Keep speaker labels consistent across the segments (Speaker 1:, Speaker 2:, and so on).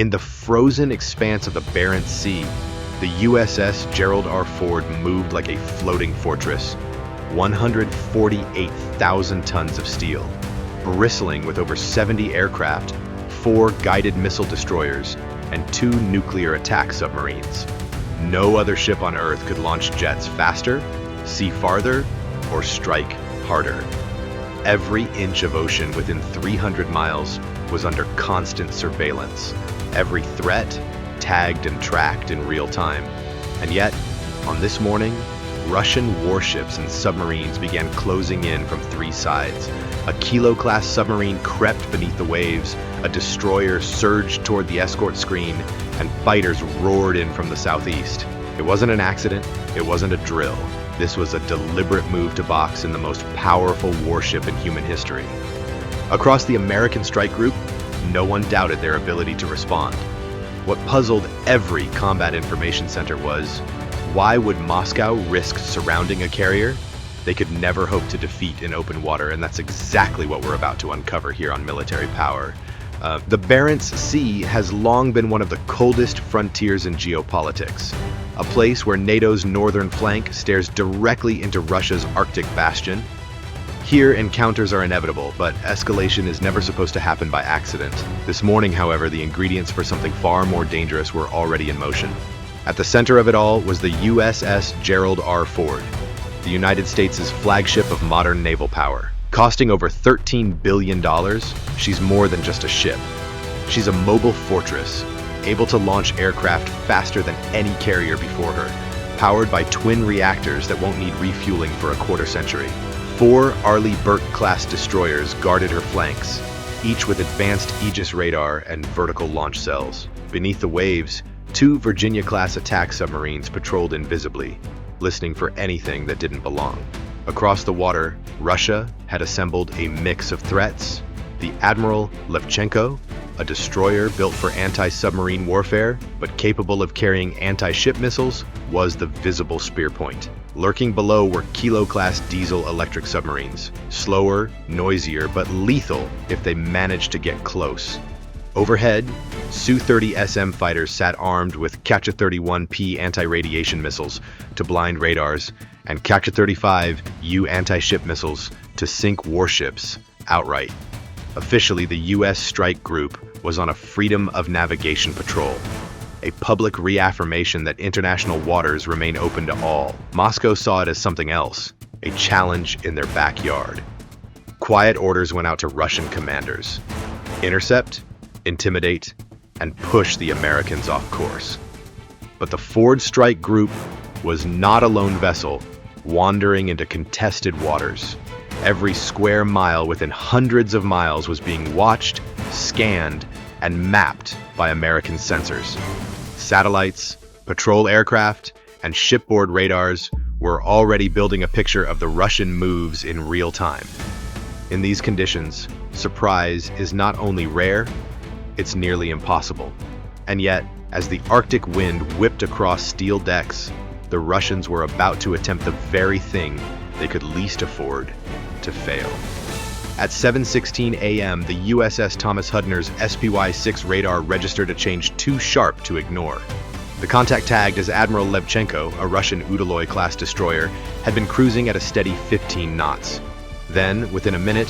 Speaker 1: In the frozen expanse of the Barents Sea, the USS Gerald R moved like a floating fortress, 148,000 tons of steel, bristling with over 70 aircraft, 4 guided missile destroyers, and 2 nuclear attack submarines. No other ship on Earth could launch jets faster, see farther, or strike harder. Every inch of ocean within 300 miles was under constant surveillance. Every threat tagged and tracked in real time. And yet, on this morning, Russian warships and submarines began closing in from 3 sides. A Kilo-class submarine crept beneath the waves, a destroyer surged toward the escort screen, and fighters roared in from the southeast. It wasn't an accident, it wasn't a drill. This was a deliberate move to box in the most powerful warship in human history. Across the American strike group, no one doubted their ability to respond. What puzzled every combat information center was, why would Moscow risk surrounding a carrier they could never hope to defeat in open water? And that's exactly what we're about to uncover here on Military Power. The Barents Sea has long been one of the coldest frontiers in geopolitics, a place where NATO's northern flank stares directly into Russia's Arctic bastion. Here, encounters are inevitable, but escalation is never supposed to happen by accident. This morning, however, the ingredients for something far more dangerous were already in motion. At the center of it all was the USS Gerald R. the United States' flagship of modern naval power. Costing over $13 billion, she's more than just a ship. She's a mobile fortress, able to launch aircraft faster than any carrier before her, powered by twin reactors that won't need refueling for a quarter century. 4 Arleigh Burke-class destroyers guarded her flanks, each with advanced Aegis radar and vertical launch cells. Beneath the waves, 2 Virginia-class attack submarines patrolled invisibly, listening for anything that didn't belong. Across the water, Russia had assembled a mix of threats. The Admiral Levchenko, a destroyer built for anti-submarine warfare, but capable of carrying anti-ship missiles, was the visible spear point. Lurking below were Kilo-class diesel-electric submarines, slower, noisier, but lethal if they managed to get close. Overhead, Su-30 SM fighters sat armed with Kacha-31P anti-radiation missiles to blind radars and Kacha-35U anti-ship missiles to sink warships outright. Officially, the U.S. strike group was on a freedom of navigation patrol, a public reaffirmation that international waters remain open to all. Moscow saw it as something else, a challenge in their backyard. Quiet orders went out to Russian commanders: intercept, intimidate, and push the Americans off course. But the Ford strike group was not a lone vessel wandering into contested waters. Every square mile within hundreds of miles was being watched, scanned, and mapped by American sensors. Satellites, patrol aircraft, and shipboard radars were already building a picture of the Russian moves in real time. In these conditions, surprise is not only rare, it's nearly impossible. And yet, as the Arctic wind whipped across steel decks, the Russians were about to attempt the very thing they could least afford to fail. At 7:16 a.m., the USS Thomas Hudner's SPY-6 radar registered a change too sharp to ignore. The contact tagged as Admiral Levchenko, a Russian Udaloy-class destroyer, had been cruising at a steady 15 knots. Then, within a minute,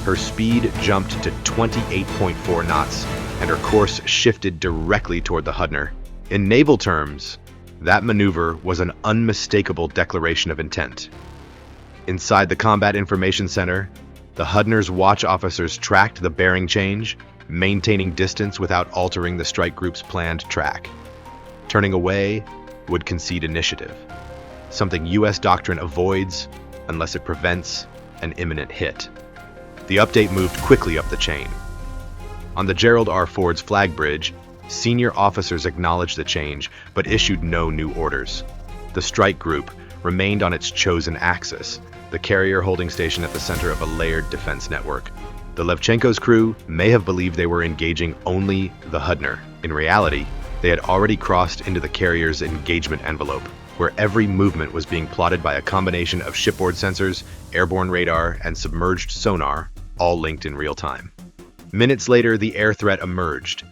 Speaker 1: her speed jumped to 28.4 knots, and her course shifted directly toward the Hudner. In naval terms, that maneuver was an unmistakable declaration of intent. Inside the Combat Information Center, the Hudner's watch officers tracked the bearing change, maintaining distance without altering the strike group's planned track. Turning away would concede initiative, something U.S. doctrine avoids unless it prevents an imminent hit. The update moved quickly up the chain. On the Gerald R. Ford's flag bridge, senior officers acknowledged the change, but issued no new orders. The strike group remained on its chosen axis, the carrier holding station at the center of a layered defense network. The Levchenko's crew may have believed they were engaging only the Hudner. In reality, they had already crossed into the carrier's engagement envelope, where every movement was being plotted by a combination of shipboard sensors, airborne radar, and submerged sonar, all linked in real time. Minutes later, the air threat emerged.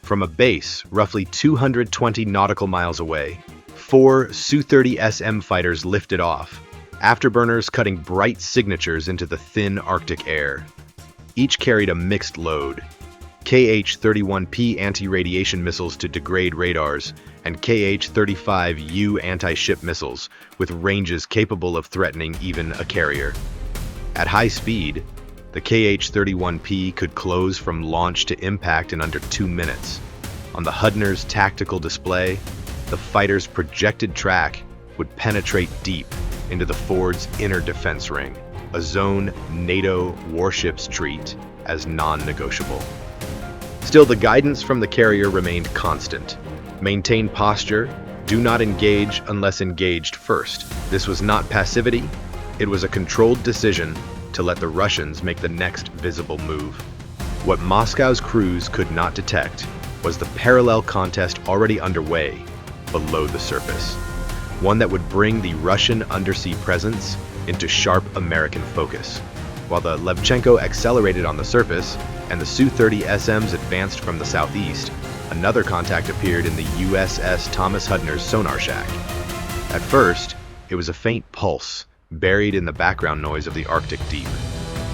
Speaker 1: From a base roughly 220 nautical miles away, 4 Su-30SM fighters lifted off, afterburners cutting bright signatures into the thin Arctic air. Each carried a mixed load: KH-31P anti-radiation missiles to degrade radars, and KH-35U anti-ship missiles with ranges capable of threatening even a carrier. At high speed, the KH-31P could close from launch to impact in under 2 minutes. On the Hudner's tactical display, the fighter's projected track would penetrate deep into the Ford's inner defense ring, a zone NATO warships treat as non-negotiable. Still, the guidance from the carrier remained constant. Maintain posture, do not engage unless engaged first. This was not passivity, it was a controlled decision to let the Russians make the next visible move. What Moscow's crews could not detect was the parallel contest already underway below the surface, one that would bring the Russian undersea presence into sharp American focus. While the Levchenko accelerated on the surface and the Su-30SMs advanced from the southeast, another contact appeared in the USS Thomas Hudner's sonar shack. At first, it was a faint pulse, buried in the background noise of the Arctic deep.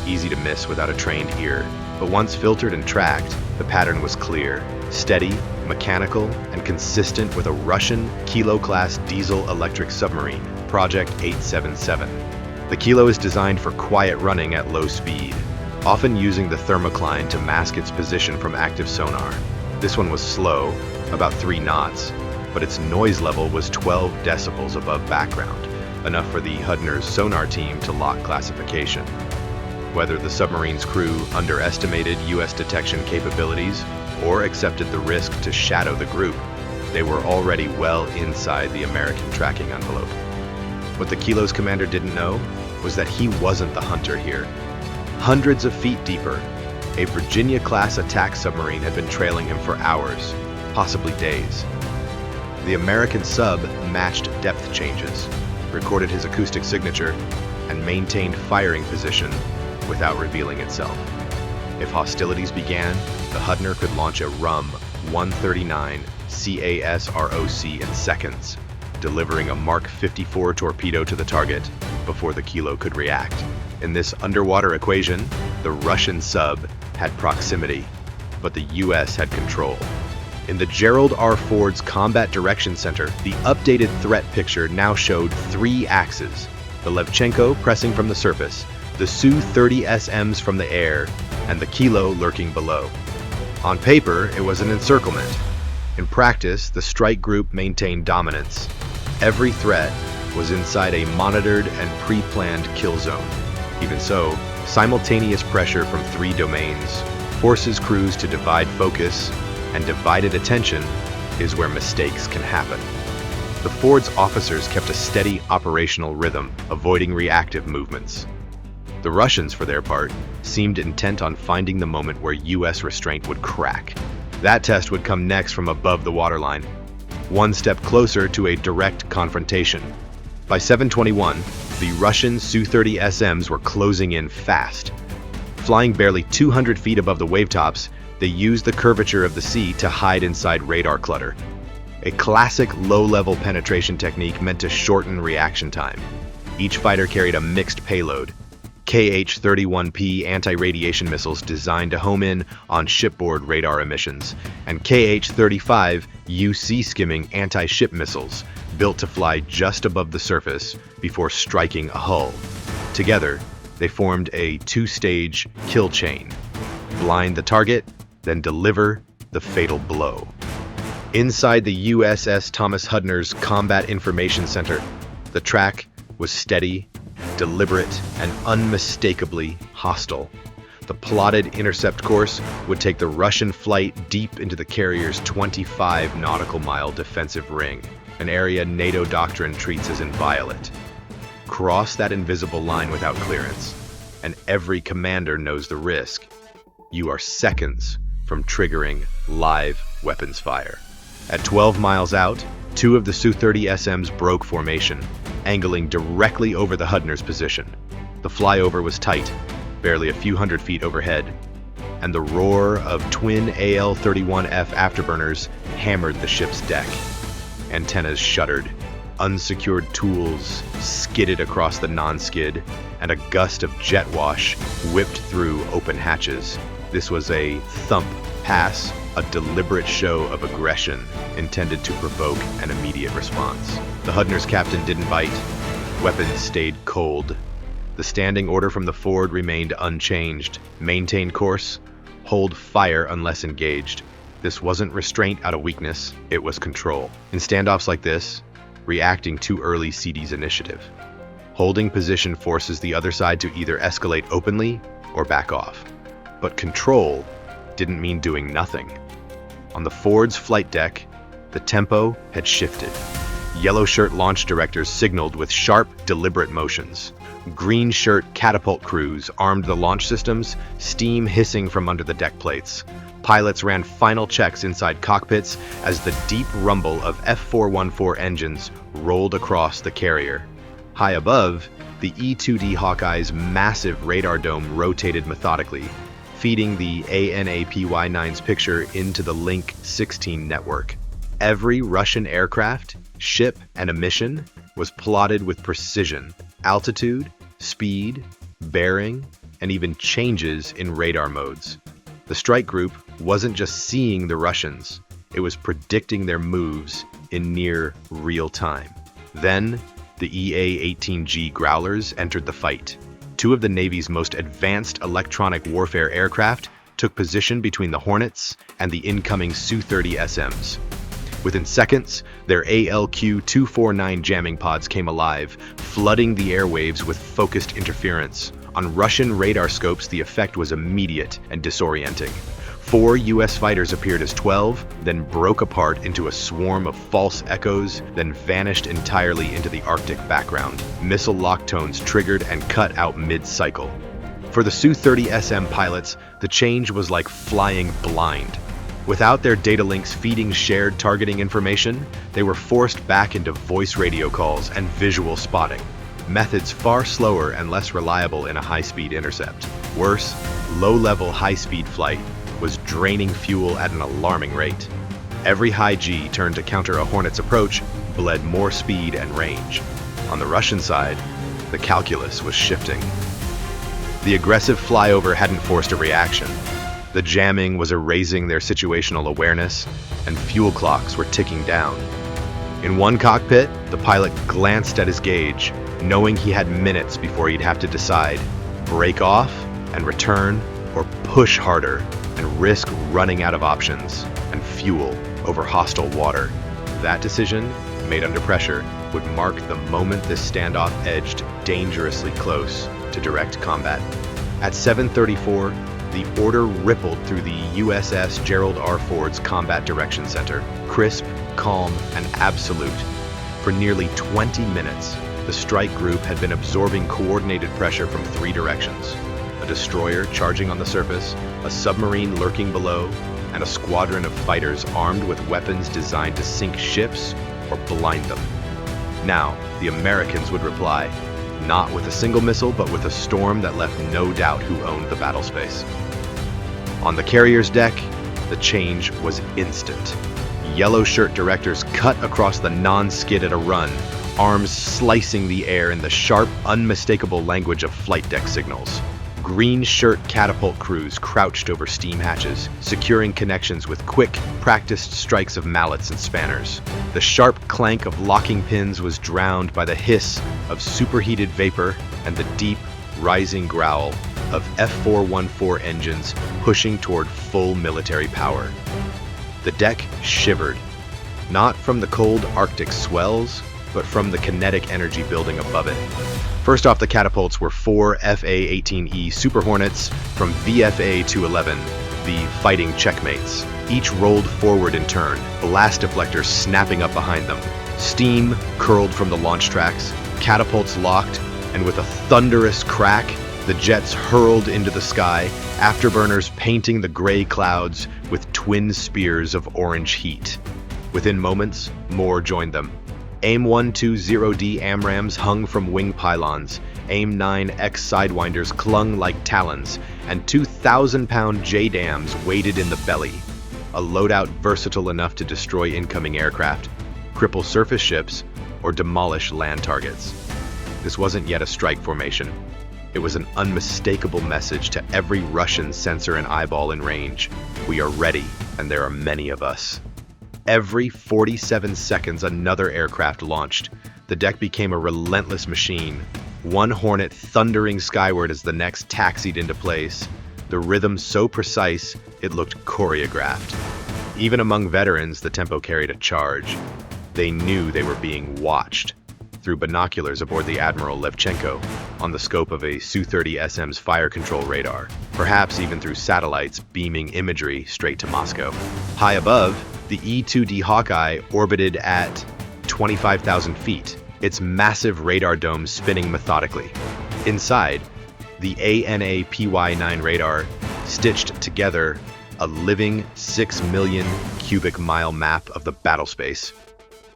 Speaker 1: Easy to miss without a trained ear, but once filtered and tracked, the pattern was clear, steady, mechanical, and consistent with a Russian Kilo-class diesel-electric submarine, Project 877. The Kilo is designed for quiet running at low speed, often using the thermocline to mask its position from active sonar. This one was slow, about 3 knots, but its noise level was 12 decibels above background, enough for the Hudner's sonar team to lock classification. Whether the submarine's crew underestimated U.S. detection capabilities or accepted the risk to shadow the group, they were already well inside the American tracking envelope. What the Kilo's commander didn't know was that he wasn't the hunter here. Hundreds of feet deeper, a Virginia-class attack submarine had been trailing him for hours, possibly days. The American sub matched depth changes, recorded his acoustic signature, and maintained firing position without revealing itself. If hostilities began, the Hudner could launch a RUM-139 CASROC in seconds, delivering a Mark 54 torpedo to the target before the Kilo could react. In this underwater equation, the Russian sub had proximity, but the US had control. In the Gerald R. Ford's Combat Direction Center, the updated threat picture now showed 3 axes: the Levchenko pressing from the surface, the Su-30SMs from the air, and the Kilo lurking below. On paper, it was an encirclement. In practice, the strike group maintained dominance. Every threat was inside a monitored and pre-planned kill zone. Even so, simultaneous pressure from 3 domains forces crews to divide focus, and divided attention is where mistakes can happen. The Ford's officers kept a steady operational rhythm, avoiding reactive movements. The Russians, for their part, seemed intent on finding the moment where US restraint would crack. That test would come next from above the waterline, one step closer to a direct confrontation. By 7:21, the Russian Su-30SMs were closing in fast. Flying barely 200 feet above the wavetops, they used the curvature of the sea to hide inside radar clutter. A classic low-level penetration technique meant to shorten reaction time. Each fighter carried a mixed payload: KH-31P anti-radiation missiles designed to home in on shipboard radar emissions, and KH-35U sea-skimming anti-ship missiles built to fly just above the surface before striking a hull. Together, they formed a 2-stage kill chain: blind the target, then deliver the fatal blow. Inside the USS Thomas Hudner's Combat Information Center, the track was steady, deliberate, and unmistakably hostile. The plotted intercept course would take the Russian flight deep into the carrier's 25 nautical mile defensive ring, an area NATO doctrine treats as inviolate. Cross that invisible line without clearance, and every commander knows the risk. You are seconds from triggering live weapons fire. At 12 miles out, 2 of the Su-30SMs broke formation, angling directly over the Hudner's position. The flyover was tight, barely a few hundred feet overhead. and the roar of twin AL-31F afterburners hammered the ship's deck. Antennas shuddered, unsecured tools skidded across the non-skid, and a gust of jet wash whipped through open hatches. This was a thump pass, a deliberate show of aggression intended to provoke an immediate response. The Hudner's captain didn't bite. Weapons stayed cold. The standing order from the forward remained unchanged. Maintain course, hold fire unless engaged. This wasn't restraint out of weakness, it was control. In standoffs like this, reacting too early CD's initiative. Holding position forces the other side to either escalate openly or back off. But control didn't mean doing nothing. On the forward's flight deck, the tempo had shifted. Yellow shirt launch directors signaled with sharp, deliberate motions. Green shirt catapult crews armed the launch systems, steam hissing from under the deck plates. Pilots ran final checks inside cockpits as the deep rumble of F-414 engines rolled across the carrier. High above, the E-2D Hawkeye's massive radar dome rotated methodically, feeding the ANAPY-9's picture into the Link 16 network. Every Russian aircraft, ship, and mission was plotted with precision, altitude, speed, bearing, and even changes in radar modes. The strike group wasn't just seeing the Russians, it was predicting their moves in near real time. Then, the EA-18G Growlers entered the fight. Two of the Navy's most advanced electronic warfare aircraft took position between the Hornets and the incoming Su-30 SMs. Within seconds, their ALQ-249 jamming pods came alive, flooding the airwaves with focused interference. On Russian radar scopes, the effect was immediate and disorienting. 4 U.S. fighters appeared as 12, then broke apart into a swarm of false echoes, then vanished entirely into the Arctic background. Missile lock tones triggered and cut out mid-cycle. For the Su-30 SM pilots, the change was like flying blind. Without their data links feeding shared targeting information, they were forced back into voice radio calls and visual spotting, methods far slower and less reliable in a high-speed intercept. Worse, low-level high-speed flight was draining fuel at an alarming rate. Every high G turned to counter a Hornet's approach bled more speed and range. On the Russian side, the calculus was shifting. The aggressive flyover hadn't forced a reaction. The jamming was erasing their situational awareness, and fuel clocks were ticking down. In one cockpit, the pilot glanced at his gauge, knowing he had minutes before he'd have to decide, break off and return, or push harder and risk running out of options and fuel over hostile water. That decision, made under pressure, would mark the moment this standoff edged dangerously close to direct combat. At 7:34, the order rippled through the USS Gerald R. Ford's Combat Direction Center, crisp, calm, and absolute. For nearly 20 minutes, the strike group had been absorbing coordinated pressure from 3 directions: a destroyer charging on the surface, a submarine lurking below, and a squadron of fighters armed with weapons designed to sink ships or blind them. Now, the Americans would reply, not with a single missile, but with a storm that left no doubt who owned the battle space. On the carrier's deck, the change was instant. Yellow shirt directors cut across the non-skid at a run, arms slicing the air in the sharp, unmistakable language of flight deck signals. Green shirt catapult crews crouched over steam hatches, securing connections with quick, practiced strikes of mallets and spanners. The sharp clank of locking pins was drowned by the hiss of superheated vapor and the deep, rising growl of F-414 engines pushing toward full military power. The deck shivered, not from the cold Arctic swells, but from the kinetic energy building above it. First off the catapults were 4 FA-18E Super Hornets from VFA 211, the fighting checkmates. Each rolled forward in turn, blast deflectors snapping up behind them. Steam curled from the launch tracks, catapults locked, and with a thunderous crack, the jets hurled into the sky, afterburners painting the gray clouds with twin spears of orange heat. Within moments, more joined them. AIM-120D AMRAAMs hung from wing pylons, AIM-9X Sidewinders clung like talons, and 2,000-pound J-dams waited in the belly. A loadout versatile enough to destroy incoming aircraft, cripple surface ships, or demolish land targets. This wasn't yet a strike formation. It was an unmistakable message to every Russian sensor and eyeball in range. We are ready, and there are many of us. Every 47 seconds, another aircraft launched. The deck became a relentless machine, one Hornet thundering skyward as the next taxied into place. The rhythm so precise, it looked choreographed. Even among veterans, the tempo carried a charge. They knew they were being watched. Through binoculars aboard the Admiral Levchenko, on the scope of a Su-30SM's fire control radar, perhaps even through satellites beaming imagery straight to Moscow. High above, the E-2D Hawkeye orbited at 25,000 feet, its massive radar dome spinning methodically. Inside, the ANA-PY-9 radar stitched together a living 6 million cubic mile map of the battle space.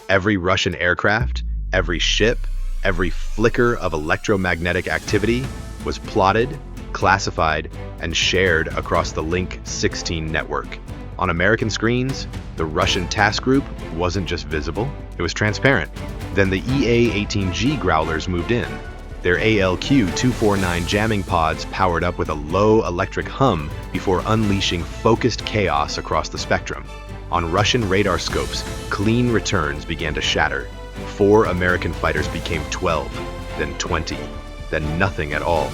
Speaker 1: Every Russian aircraft, every ship, every flicker of electromagnetic activity was plotted, classified, and shared across the Link 16 network. On American screens, the Russian task group wasn't just visible, it was transparent. Then the EA-18G Growlers moved in. Their ALQ-249 jamming pods powered up with a low electric hum before unleashing focused chaos across the spectrum. On Russian radar scopes, clean returns began to shatter. 4 American fighters became 12, then 20, then nothing at all.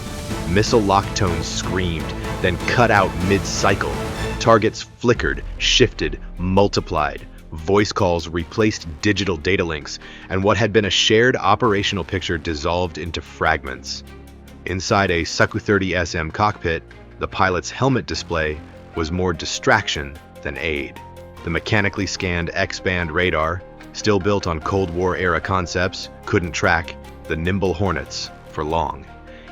Speaker 1: Missile lock tones screamed, then cut out mid-cycle. Targets flickered, shifted, multiplied. Voice calls replaced digital data links, and what had been a shared operational picture dissolved into fragments. Inside a Su-30SM cockpit, the pilot's helmet display was more distraction than aid. The mechanically scanned X-band radar, still built on Cold War-era concepts, couldn't track the nimble Hornets for long.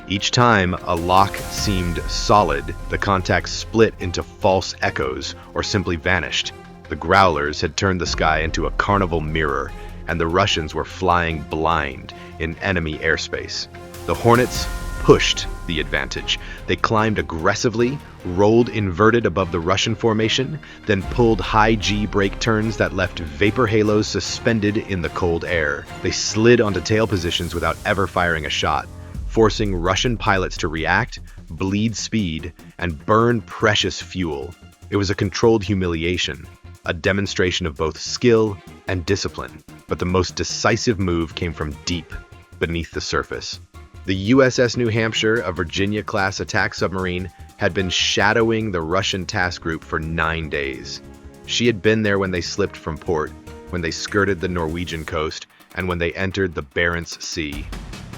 Speaker 1: Each time a lock seemed solid, the contacts split into false echoes or simply vanished. The Growlers had turned the sky into a carnival mirror, and the Russians were flying blind in enemy airspace. The Hornets pushed the advantage. They climbed aggressively, rolled inverted above the Russian formation, then pulled high G brake turns that left vapor halos suspended in the cold air. They slid onto tail positions without ever firing a shot, forcing Russian pilots to react, bleed speed, and burn precious fuel. It was a controlled humiliation, a demonstration of both skill and discipline. But the most decisive move came from deep beneath the surface. The USS New Hampshire, a Virginia-class attack submarine, had been shadowing the Russian task group for 9 days. She had been there when they slipped from port, when they skirted the Norwegian coast, and when they entered the Barents Sea.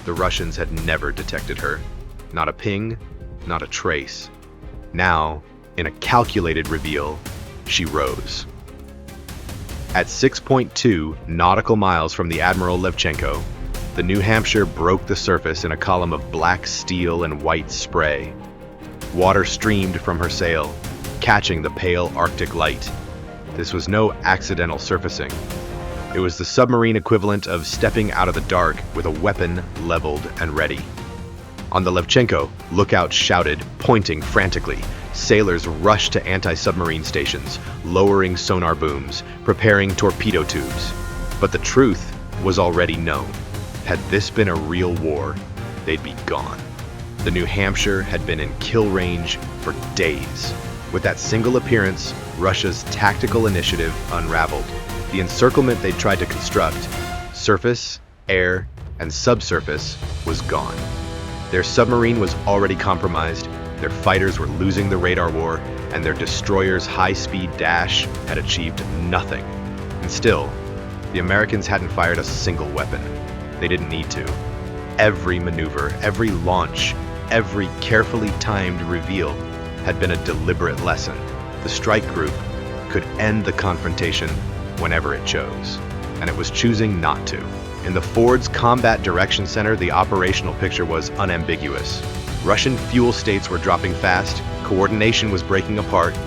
Speaker 1: The Russians had never detected her. Not a ping, not a trace. Now, in a calculated reveal, she rose. At 6.2 nautical miles from the Admiral Levchenko, the New Hampshire broke the surface in a column of black steel and white spray. Water streamed from her sail, catching the pale Arctic light. This was no accidental surfacing. It was the submarine equivalent of stepping out of the dark with a weapon leveled and ready. On the Levchenko, lookouts shouted, pointing frantically. Sailors rushed to anti-submarine stations, lowering sonar booms, preparing torpedo tubes. But the truth was already known. Had this been a real war, they'd be gone. The New Hampshire had been in kill range for days. With that single appearance, Russia's tactical initiative unraveled. The encirclement they'd tried to construct, surface, air, and subsurface, was gone. Their submarine was already compromised, their fighters were losing the radar war, and their destroyer's high-speed dash had achieved nothing. And still, the Americans hadn't fired a single weapon. They didn't need to. Every maneuver, every launch, every carefully timed reveal had been a deliberate lesson. The strike group could end the confrontation whenever it chose, and it was choosing not to. In the Ford's Combat Direction Center, the operational picture was unambiguous. Russian fuel states were dropping fast, coordination was breaking apart,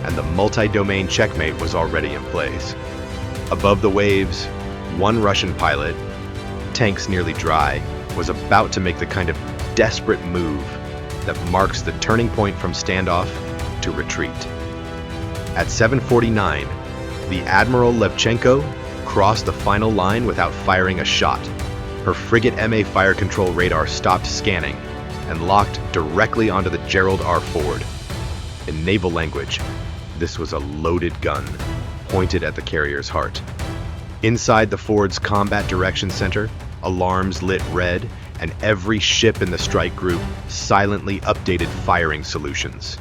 Speaker 1: and the multi-domain checkmate was already in place. Above the waves, one Russian pilot, tanks nearly dry, was about to make the kind of desperate move that marks the turning point from standoff to retreat. At 7:49, the Admiral Levchenko crossed the final line without firing a shot. Her frigate MA fire control radar stopped scanning and locked directly onto the Gerald R Ford. In naval language, this was a loaded gun pointed at the carrier's heart. Inside the Ford's Combat Direction Center, alarms lit red, and every ship in the strike group silently updated firing solutions.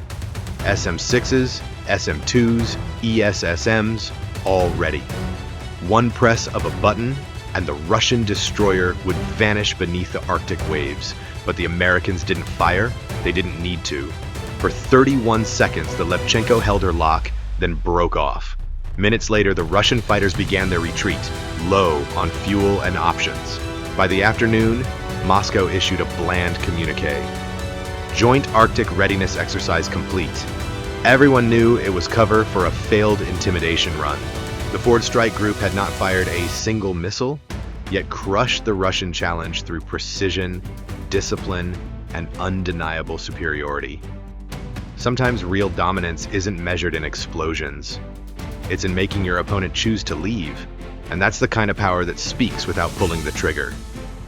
Speaker 1: SM-6s, SM-2s, ESSMs, all ready. One press of a button, and the Russian destroyer would vanish beneath the Arctic waves. But the Americans didn't fire. They didn't need to. For 31 seconds, the Levchenko held her lock, then broke off. Minutes later, the Russian fighters began their retreat, low on fuel and options. By the afternoon, Moscow issued a bland communiqué. Joint Arctic readiness exercise complete. Everyone knew it was cover for a failed intimidation run. The Ford strike group had not fired a single missile, yet crushed the Russian challenge through precision, discipline, and undeniable superiority. Sometimes real dominance isn't measured in explosions. It's in making your opponent choose to leave, and that's the kind of power that speaks without pulling the trigger.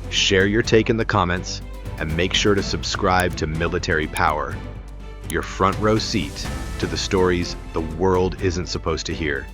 Speaker 1: Share your take in the comments, and make sure to subscribe to Military Power, your front row seat to the stories the world isn't supposed to hear.